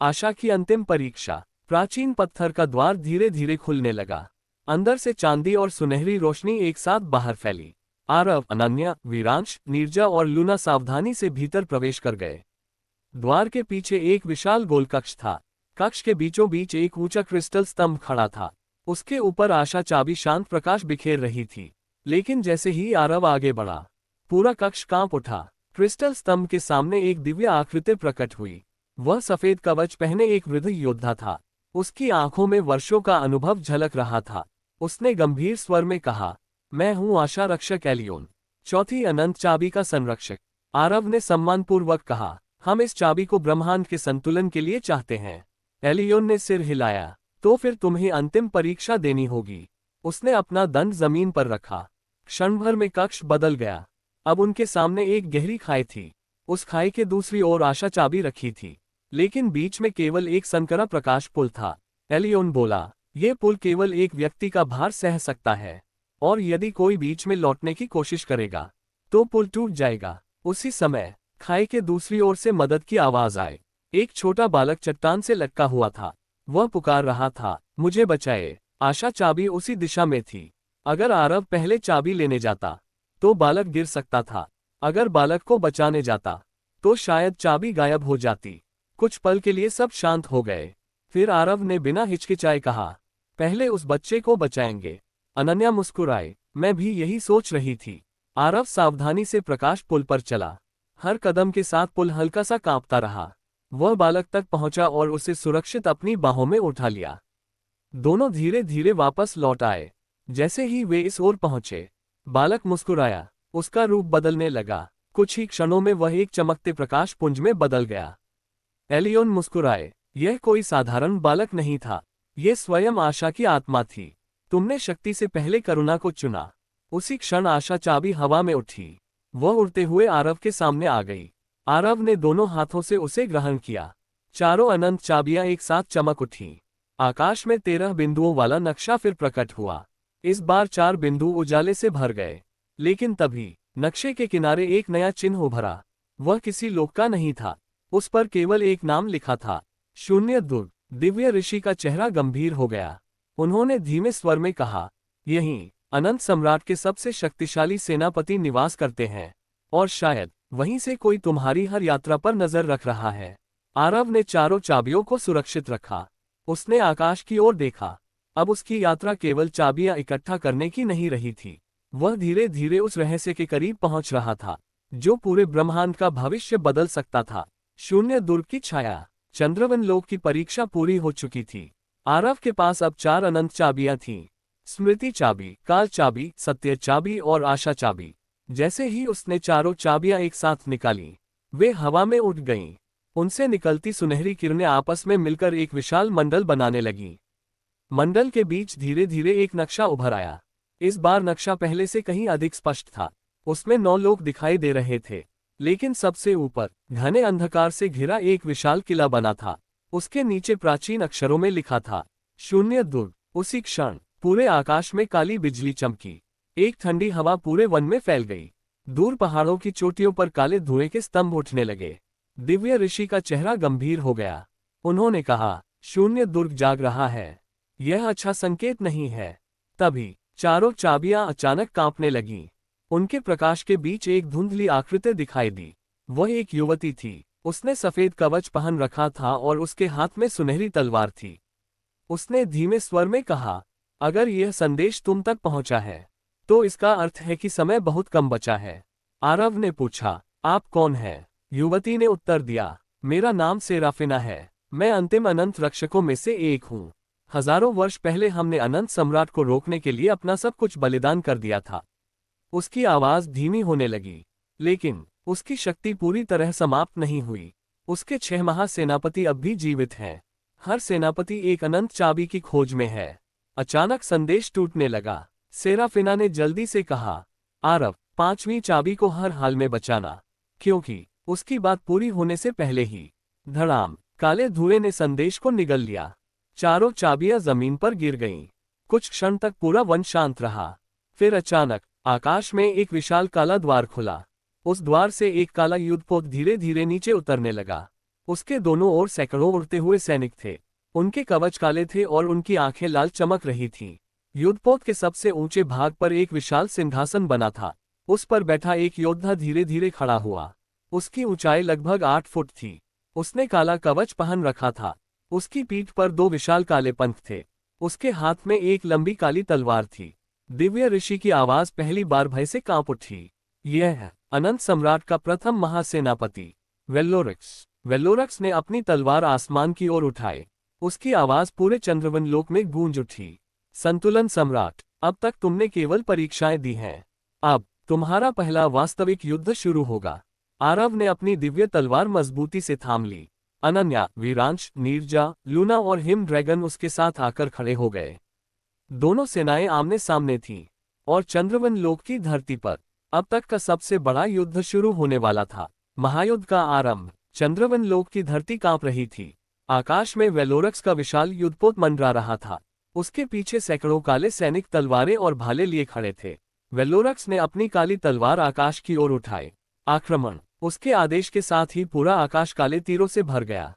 आशा की अंतिम परीक्षा। प्राचीन पत्थर का द्वार धीरे धीरे खुलने लगा। अंदर से चांदी और सुनहरी रोशनी एक साथ बाहर फैली। आरव, अनन्या, वीरांश, नीरजा और लूना सावधानी से भीतर प्रवेश कर गए। द्वार के पीछे एक विशाल गोल कक्ष था। कक्ष के बीचों बीच एक ऊंचा क्रिस्टल स्तंभ खड़ा था। उसके ऊपर आशा चाबी शांत प्रकाश बिखेर रही थी। लेकिन जैसे ही आरव आगे बढ़ा, पूरा कक्ष कांप उठा। क्रिस्टल स्तंभ के सामने एक दिव्य आकृति प्रकट हुई। वह सफेद कवच पहने एक वृद्ध योद्धा था। उसकी आंखों में वर्षों का अनुभव झलक रहा था। उसने गंभीर स्वर में कहा, मैं हूं आशा रक्षक एलियोन, चौथी अनंत चाबी का संरक्षक। आरव ने सम्मानपूर्वक कहा, हम इस चाबी को ब्रह्मांड के संतुलन के लिए चाहते हैं। एलियोन ने सिर हिलाया, तो फिर तुम्हें अंतिम परीक्षा देनी होगी। उसने अपना दंड जमीन पर रखा। क्षण भर में कक्ष बदल गया। अब उनके सामने एक गहरी खाई थी। उस खाई के दूसरी ओर आशा चाबी रखी थी, लेकिन बीच में केवल एक संकरा प्रकाश पुल था। एलियोन बोला, यह पुल केवल एक व्यक्ति का भार सह सकता है, और यदि कोई बीच में लौटने की कोशिश करेगा तो पुल टूट जाएगा। उसी समय खाई के दूसरी ओर से मदद की आवाज आई। एक छोटा बालक चट्टान से लटका हुआ था। वह पुकार रहा था, मुझे बचाए। आशा चाबी उसी दिशा में थी। अगर आरव पहले चाबी लेने जाता तो बालक गिर सकता था। अगर बालक को बचाने जाता तो शायद चाबी गायब हो जाती। कुछ पल के लिए सब शांत हो गए। फिर आरव ने बिना हिचकिचाए कहा, पहले उस बच्चे को बचाएंगे। अनन्या मुस्कुराए, मैं भी यही सोच रही थी। आरव सावधानी से प्रकाश पुल पर चला। हर कदम के साथ पुल हल्का सा कांपता रहा। वह बालक तक पहुंचा और उसे सुरक्षित अपनी बाहों में उठा लिया। दोनों धीरे धीरे वापस लौट आए। जैसे ही वे इस ओर पहुंचे, बालक मुस्कुराया। उसका रूप बदलने लगा। कुछ ही क्षणों में वह एक चमकते प्रकाश पुंज में बदल गया। एलियोन मुस्कुराए, यह कोई साधारण बालक नहीं था। यह स्वयं आशा की आत्मा थी। तुमने शक्ति से पहले करुणा को चुना। उसी क्षण आशा चाबी हवा में उठी। वह उड़ते हुए आरव के सामने आ गई। आरव ने दोनों हाथों से उसे ग्रहण किया। चारों अनंत चाबियां एक साथ चमक उठीं। आकाश में 13 बिंदुओं वाला नक्शा फिर प्रकट हुआ। इस बार 4 बिंदु उजाले से भर गए। लेकिन तभी नक्शे के किनारे एक नया चिन्ह उभरा। वह किसी लोक का नहीं था। उस पर केवल एक नाम लिखा था, शून्य दुर्ग। दिव्य ऋषि का चेहरा गंभीर हो गया। उन्होंने धीमे स्वर में कहा, यहीं अनंत सम्राट के सबसे शक्तिशाली सेनापति निवास करते हैं, और शायद वहीं से कोई तुम्हारी हर यात्रा पर नजर रख रहा है। आरव ने चारों चाबियों को सुरक्षित रखा। उसने आकाश की ओर देखा। अब उसकी यात्रा केवल चाबियां इकट्ठा करने की नहीं रही थी। वह धीरे धीरे उस रहस्य के करीब पहुंच रहा था, जो पूरे ब्रह्मांड का भविष्य बदल सकता था। शून्य दुर्ग की छाया। चंद्रवन लोक की परीक्षा पूरी हो चुकी थी। आरव के पास अब 4 अनंत चाबियां थीं। स्मृति चाबी, काल चाबी, सत्य चाबी और आशा चाबी। जैसे ही उसने चारों चाबियां एक साथ निकाली, वे हवा में उठ गईं। उनसे निकलती सुनहरी किरणें आपस में मिलकर एक विशाल मंडल बनाने लगीं। मंडल के बीच धीरे धीरे एक नक्शा उभर आया। इस बार नक्शा पहले से कहीं अधिक स्पष्ट था। उसमें 9 लोक दिखाई दे रहे थे, लेकिन सबसे ऊपर घने अंधकार से घिरा एक विशाल किला बना था। उसके नीचे प्राचीन अक्षरों में लिखा था, शून्य दुर्ग। उसी क्षण पूरे आकाश में काली बिजली चमकी। एक ठंडी हवा पूरे वन में फैल गई। दूर पहाड़ों की चोटियों पर काले धुएं के स्तंभ उठने लगे। दिव्य ऋषि का चेहरा गंभीर हो गया। उन्होंने कहा, शून्य दुर्ग जाग रहा है। यह अच्छा संकेत नहीं है। तभी चारों चाबियां अचानक कांपने लगीं। उनके प्रकाश के बीच एक धुंधली आकृति दिखाई दी। वह एक युवती थी। उसने सफेद कवच पहन रखा था और उसके हाथ में सुनहरी तलवार थी। उसने धीमे स्वर में कहा, अगर यह संदेश तुम तक पहुंचा है तो इसका अर्थ है कि समय बहुत कम बचा है। आरव ने पूछा, आप कौन हैं? युवती ने उत्तर दिया, मेरा नाम सेराफिना है। मैं अंतिम अनंत रक्षकों में से एक हूँ। हजारों वर्ष पहले हमने अनंत सम्राट को रोकने के लिए अपना सब कुछ बलिदान कर दिया था। उसकी आवाज धीमी होने लगी, लेकिन उसकी शक्ति पूरी तरह समाप्त नहीं हुई। उसके 6 महासेनापति अब भी जीवित हैं। हर सेनापति एक अनंत चाबी की खोज में है। अचानक संदेश टूटने लगा। सेराफिना ने जल्दी से कहा, आरव, 5वीं चाबी को हर हाल में बचाना, क्योंकि उसकी बात पूरी होने से पहले ही। धड़ाम, काले धुएं ने संदेश को निगल लिया। चारों चाबियां जमीन पर गिर गईं। कुछ क्षण तक पूरा वन शांत रहा। फिर अचानक आकाश में एक विशाल काला द्वार खुला। उस द्वार से एक काला युद्धपोत धीरे धीरे नीचे उतरने लगा। उसके दोनों ओर सैकड़ों उड़ते हुए सैनिक थे। उनके कवच काले थे और उनकी आंखें लाल चमक रही थीं। युद्धपोत के सबसे ऊंचे भाग पर एक विशाल सिंहासन बना था। उस पर बैठा एक योद्धा धीरे धीरे खड़ा हुआ। उसकी ऊंचाई लगभग 8 फुट थी। उसने काला कवच पहन रखा था। उसकी पीठ पर 2 विशाल काले पंख थे। उसके हाथ में एक लंबी काली तलवार थी। दिव्य ऋषि की आवाज पहली बार भय से कांप उठी। यह है अनंत सम्राट का प्रथम महासेनापति वेल्लोरक्स। वेल्लोरक्स ने अपनी तलवार आसमान की ओर उठाई। उसकी आवाज पूरे चंद्रवन लोक में गूंज उठी। संतुलन सम्राट, अब तक तुमने केवल परीक्षाएं दी हैं। अब तुम्हारा पहला वास्तविक युद्ध शुरू होगा। आरव ने अपनी दिव्य तलवार मजबूती से थाम ली। अनन्या, वीरांश, नीरजा, लूना और हिम ड्रैगन उसके साथ आकर खड़े हो गए। दोनों सेनाएं आमने सामने थीं और चंद्रवन लोक की धरती पर अब तक का सबसे बड़ा युद्ध शुरू होने वाला था। महायुद्ध का आरंभ। चंद्रवन लोक की धरती कांप रही थी। आकाश में वेलोरक्स का विशाल युद्धपोत मंडरा रहा था। उसके पीछे सैकड़ों काले सैनिक तलवारें और भाले लिए खड़े थे। वेलोरक्स ने अपनी काली तलवार आकाश की ओर उठाई। आक्रमण। उसके आदेश के साथ ही पूरा आकाश काले तीरों से भर गया।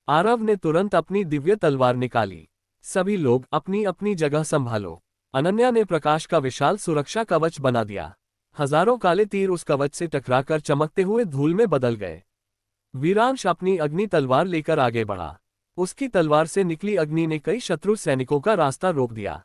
आरव ने तुरंत अपनी दिव्य तलवार निकाली। सभी लोग अपनी अपनी जगह संभालो। अनन्या ने प्रकाश का विशाल सुरक्षा कवच बना दिया। हजारों काले तीर उस कवच से टकराकर चमकते हुए धूल में बदल गए। वीरांश अपनी अग्नि तलवार लेकर आगे बढ़ा। उसकी तलवार से निकली अग्नि ने कई शत्रु सैनिकों का रास्ता रोक दिया।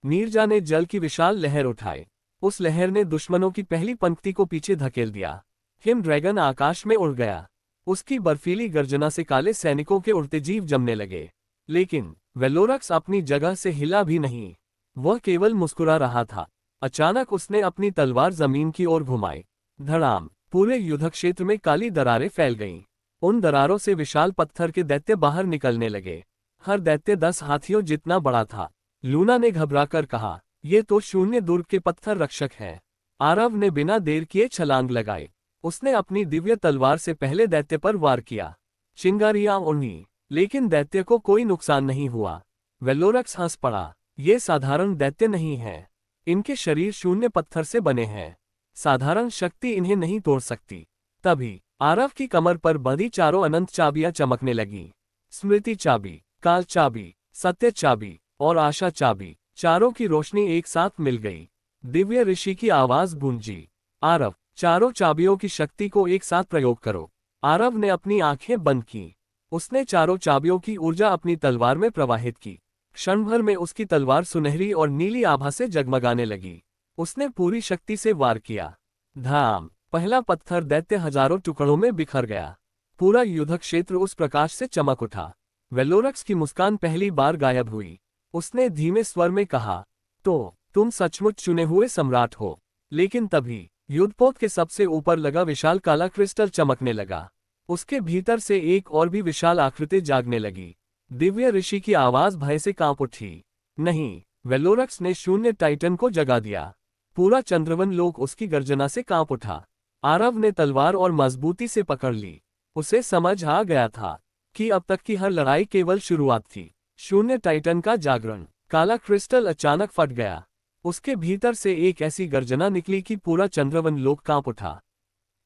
नीरजा ने जल की विशाल लहर उठाई। उस लहर ने दुश्मनों की पहली पंक्ति को पीछे धकेल दिया। हिम ड्रैगन आकाश में उड़ गया। उसकी बर्फीली गर्जना से काले सैनिकों के उड़ते जीव जमने लगे। लेकिन वेलोरक्स अपनी जगह से हिला भी नहीं। वह केवल मुस्कुरा रहा था। अचानक उसने अपनी तलवार जमीन की ओर घुमाई। धड़ाम। पूरे युद्ध क्षेत्र में काली दरारें फैल गईं। उन दरारों से विशाल पत्थर के दैत्य बाहर निकलने लगे। हर दैत्य 10 हाथियों जितना बड़ा था। लूना ने घबराकर कहा, ये तो शून्य दुर्ग के पत्थर रक्षक हैं। आरव ने बिना देर किए छलांग लगाई। उसने अपनी दिव्य तलवार से पहले दैत्य पर वार किया। चिंगारियां उड़ीं, लेकिन दैत्य को कोई नुकसान नहीं हुआ। वेलोरक्स हंस पड़ा। ये साधारण दैत्य नहीं है। इनके शरीर शून्य पत्थर से बने हैं। साधारण शक्ति इन्हें नहीं तोड़ सकती। तभी आरव की कमर पर बंधी चारों अनंत चाबियां चमकने लगीं। स्मृति चाबी, काल चाबी, सत्य चाबी और आशा चाबी। चारों की रोशनी एक साथ मिल गई। दिव्य ऋषि की आवाज गूंजी, आरव, चारों चाबियों की शक्ति को एक साथ प्रयोग करो। आरव ने अपनी आंखें बंद की। उसने चारों चाबियों की ऊर्जा अपनी तलवार में प्रवाहित की। क्षण भर में उसकी तलवार सुनहरी और नीली आभा से जगमगाने लगी। उसने पूरी शक्ति से वार किया। धाम। पहला पत्थर दैत्य हजारों टुकड़ों में बिखर गया। पूरा युद्ध क्षेत्र उस प्रकाश से चमक उठा। वेलोरक्स की मुस्कान पहली बार गायब हुई। उसने धीमे स्वर में कहा, तो तुम सचमुच चुने हुए सम्राट हो। लेकिन तभी युद्धपोत के सबसे ऊपर लगा विशाल काला क्रिस्टल चमकने लगा। उसके भीतर से एक और भी विशाल आकृति जागने लगी। दिव्य ऋषि की आवाज भय से कांप उठी। नहीं, वेलोरक्स ने शून्य टाइटन को जगा दिया। पूरा चंद्रवन लोक उसकी गर्जना से कांप उठा। आरव ने तलवार और मजबूती से पकड़ ली। उसे समझ आ गया था कि अब तक की हर लड़ाई केवल शुरुआत थी। शून्य टाइटन का जागरण। काला क्रिस्टल अचानक फट गया। उसके भीतर से एक ऐसी गर्जना निकली कि पूरा चंद्रवन लोक कांप उठा।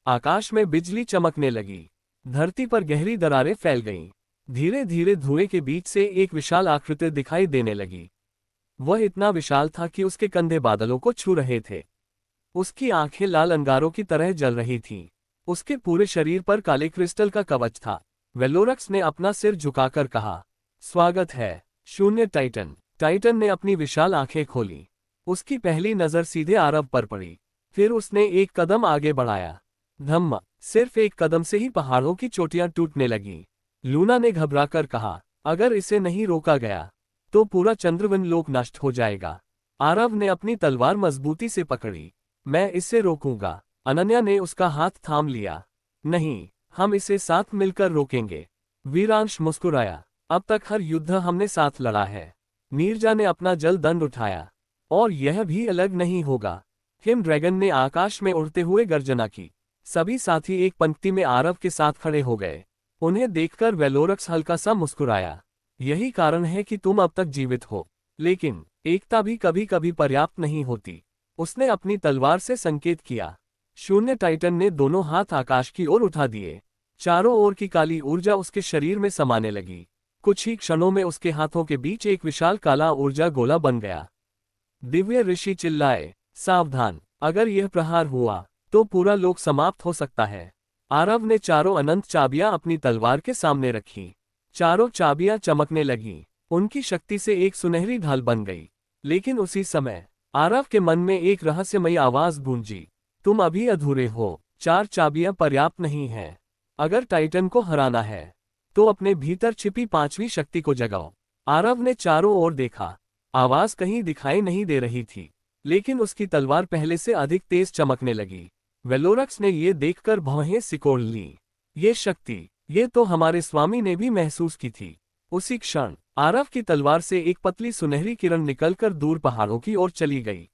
आकाश में बिजली चमकने लगी। धरती पर गहरी दरारें फैल गईं। धीरे धीरे धुएं के बीच से एक विशाल आकृति दिखाई देने लगी। वह इतना विशाल था कि उसके कंधे बादलों को छू रहे थे। उसकी आंखें लाल अंगारों की तरह जल रही थीं। उसके पूरे शरीर पर काले क्रिस्टल का कवच था। वेलोरक्स ने अपना सिर झुकाकर कहा, स्वागत है, शून्य टाइटन। टाइटन ने अपनी विशाल आंखें खोली। उसकी पहली नजर सीधे आरव पर पड़ी। फिर उसने एक कदम आगे बढ़ाया। धम्म। सिर्फ एक कदम से ही पहाड़ों की चोटियां टूटने लगीं। लूना ने घबराकर कहा, अगर इसे नहीं रोका गया तो पूरा चंद्रवन लोक नष्ट हो जाएगा। आरव ने अपनी तलवार मजबूती से पकड़ी। मैं इसे रोकूंगा। अनन्या ने उसका हाथ थाम लिया। नहीं, हम इसे साथ मिलकर रोकेंगे। वीरांश मुस्कुराया। अब तक हर युद्ध हमने साथ लड़ा है। नीरजा ने अपना जल दंड उठाया। और यह भी अलग नहीं होगा। हिम ड्रैगन ने आकाश में उड़ते हुए गर्जना की। सभी साथी एक पंक्ति में आरव के साथ खड़े हो गए। उन्हें देखकर वेलोरक्स हल्का सा मुस्कुराया। यही कारण है कि तुम अब तक जीवित हो। लेकिन एकता भी कभी कभी पर्याप्त नहीं होती। उसने अपनी तलवार से संकेत किया। शून्य टाइटन ने दोनों हाथ आकाश की ओर उठा दिए। चारों ओर की काली ऊर्जा उसके शरीर में समाने लगी। कुछ ही क्षणों में उसके हाथों के बीच एक विशाल काला ऊर्जा गोला बन गया। दिव्य ऋषि चिल्लाए, सावधान, अगर यह प्रहार हुआ तो पूरा लोक समाप्त हो सकता है। आरव ने चारों अनंत चाबियां अपनी तलवार के सामने रखी। चारों चाबियां चमकने लगीं। उनकी शक्ति से एक सुनहरी ढाल बन गई। लेकिन उसी समय आरव के मन में एक रहस्यमयी आवाज गूंजी, तुम अभी अधूरे हो, 4 चाबियां पर्याप्त नहीं हैं। अगर टाइटन को हराना है तो अपने भीतर छिपी 5वीं शक्ति को जगाओ। आरव ने चारों ओर देखा। आवाज कहीं दिखाई नहीं दे रही थी, लेकिन उसकी तलवार पहले से अधिक तेज चमकने लगी। वेलोरक्स ने ये देखकर भौहें सिकोड़ ली। ये शक्ति, ये तो हमारे स्वामी ने भी महसूस की थी। उसी क्षण आरव की तलवार से एक पतली सुनहरी किरण निकलकर दूर पहाड़ों की ओर चली गई।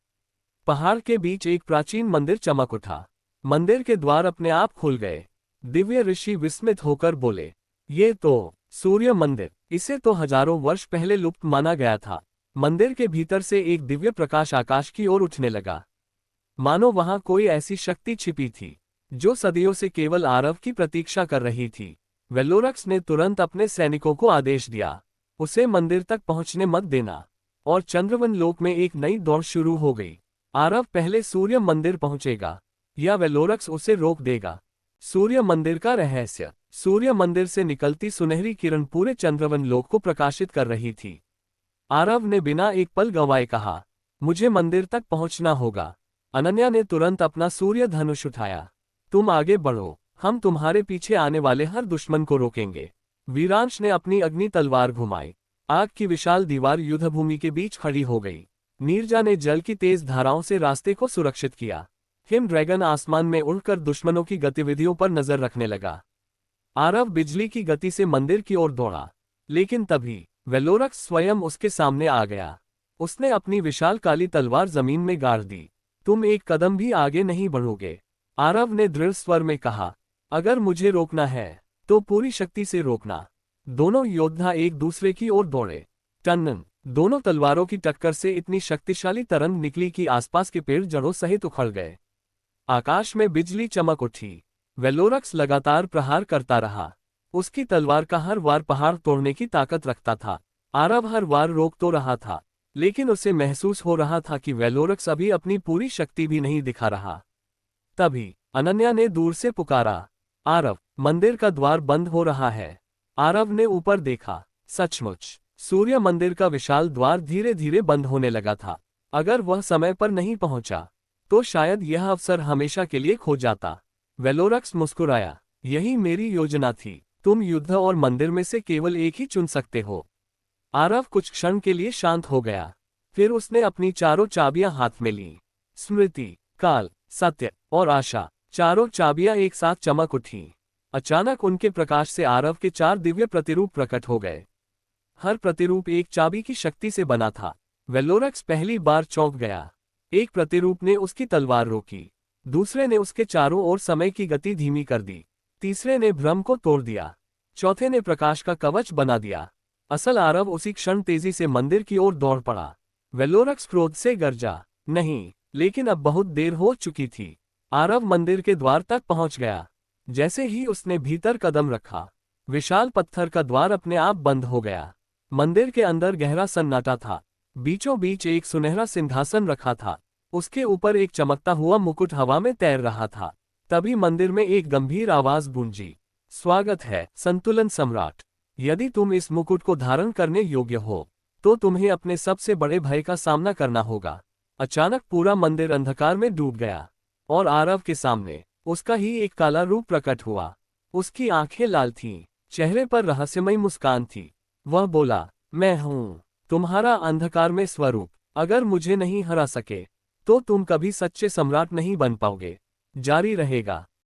पहाड़ के बीच एक प्राचीन मंदिर चमक उठा। मंदिर के द्वार अपने आप खुल गए। दिव्य ऋषि विस्मित होकर बोले, ये तो सूर्य मंदिर, इसे तो हजारों वर्ष पहले लुप्त माना गया था। मंदिर के भीतर से एक दिव्य प्रकाश आकाश की ओर उठने लगा, मानो वहां कोई ऐसी शक्ति छिपी थी जो सदियों से केवल आरव की प्रतीक्षा कर रही थी। वेलोरक्स ने तुरंत अपने सैनिकों को आदेश दिया, उसे मंदिर तक पहुंचने मत देना। और चंद्रवन लोक में एक नई दौड़ शुरू हो गई। आरव पहले सूर्य मंदिर पहुंचेगा या वेलोरक्स उसे रोक देगा। सूर्य मंदिर का रहस्य। सूर्य मंदिर से निकलती सुनहरी किरण पूरे चंद्रवन लोक को प्रकाशित कर रही थी। आरव ने बिना एक पल गंवाए कहा, मुझे मंदिर तक पहुंचना होगा। अनन्या ने तुरंत अपना सूर्य धनुष उठाया, तुम आगे बढ़ो, हम तुम्हारे पीछे आने वाले हर दुश्मन को रोकेंगे। वीरांश ने अपनी अग्नि तलवार घुमाई। आग की विशाल दीवार युद्धभूमि के बीच खड़ी हो गई। नीरजा ने जल की तेज धाराओं से रास्ते को सुरक्षित किया। हिम ड्रैगन आसमान में उड़कर दुश्मनों की गतिविधियों पर नजर रखने लगा। आरव बिजली की गति से मंदिर की ओर दौड़ा, लेकिन तभी वेलोरक्स स्वयं उसके सामने आ गया। उसने अपनी विशाल काली तलवार जमीन में गाड़ दी। तुम एक कदम भी आगे नहीं बढ़ोगे, आरव ने दृढ़ स्वर में कहा। अगर मुझे रोकना है तो पूरी शक्ति से रोकना। दोनों योद्धा एक दूसरे की ओर दौड़े। टन्नन, दोनों तलवारों की टक्कर से इतनी शक्तिशाली तरंग निकली कि आसपास के पेड़ जड़ों सहित उखड़ गए। आकाश में बिजली चमक उठी। वेलोरक्स लगातार प्रहार करता रहा। उसकी तलवार का हर वार पहाड़ तोड़ने की ताकत रखता था। आरव हर वार रोक तो रहा था, लेकिन उसे महसूस हो रहा था कि वेलोरक्स अभी अपनी पूरी शक्ति भी नहीं दिखा रहा। तभी अनन्या ने दूर से पुकारा, आरव, मंदिर का द्वार बंद हो रहा है। आरव ने ऊपर देखा। सचमुच सूर्य मंदिर का विशाल द्वार धीरे धीरे बंद होने लगा था। अगर वह समय पर नहीं पहुंचा तो शायद यह अवसर हमेशा के लिए खो जाता। वेलोरक्स मुस्कुराया, यही मेरी योजना थी। तुम युद्ध और मंदिर में से केवल एक ही चुन सकते हो। आरव कुछ क्षण के लिए शांत हो गया। फिर उसने अपनी चारों चाबियां हाथ में लीं। स्मृति, काल, सत्य और आशा, चारों चाबियां एक साथ चमक उठीं। अचानक उनके प्रकाश से आरव के 4 दिव्य प्रतिरूप प्रकट हो गए। हर प्रतिरूप एक चाबी की शक्ति से बना था। वेलोरक्स पहली बार चौंक गया। एक प्रतिरूप ने उसकी तलवार रोकी, दूसरे ने उसके चारों ओर समय की गति धीमी कर दी, तीसरे ने भ्रम को तोड़ दिया, चौथे ने प्रकाश का कवच बना दिया। असल आरव उसी क्षण तेजी से मंदिर की ओर दौड़ पड़ा। वेलोरक्स क्रोध से गरजा, नहीं, लेकिन अब बहुत देर हो चुकी थी। आरव मंदिर के द्वार तक पहुंच गया। जैसे ही उसने भीतर कदम रखा, विशाल पत्थर का द्वार अपने आप बंद हो गया। मंदिर के अंदर गहरा सन्नाटा था। बीचों बीच एक सुनहरा सिंहासन रखा था। उसके ऊपर एक चमकता हुआ मुकुट हवा में तैर रहा था। तभी मंदिर में एक गंभीर आवाज गूंजी, स्वागत है संतुलन सम्राट। यदि तुम इस मुकुट को धारण करने योग्य हो तो तुम्हें अपने सबसे बड़े भय का सामना करना होगा। अचानक पूरा मंदिर अंधकार में डूब गया और आरव के सामने उसका ही एक काला रूप प्रकट हुआ। उसकी आंखें लाल थीं, चेहरे पर रहस्यमयी मुस्कान थी। वह बोला, मैं हूं, तुम्हारा अंधकार में स्वरूप। अगर मुझे नहीं हरा सके तो तुम कभी सच्चे सम्राट नहीं बन पाओगे। जारी रहेगा।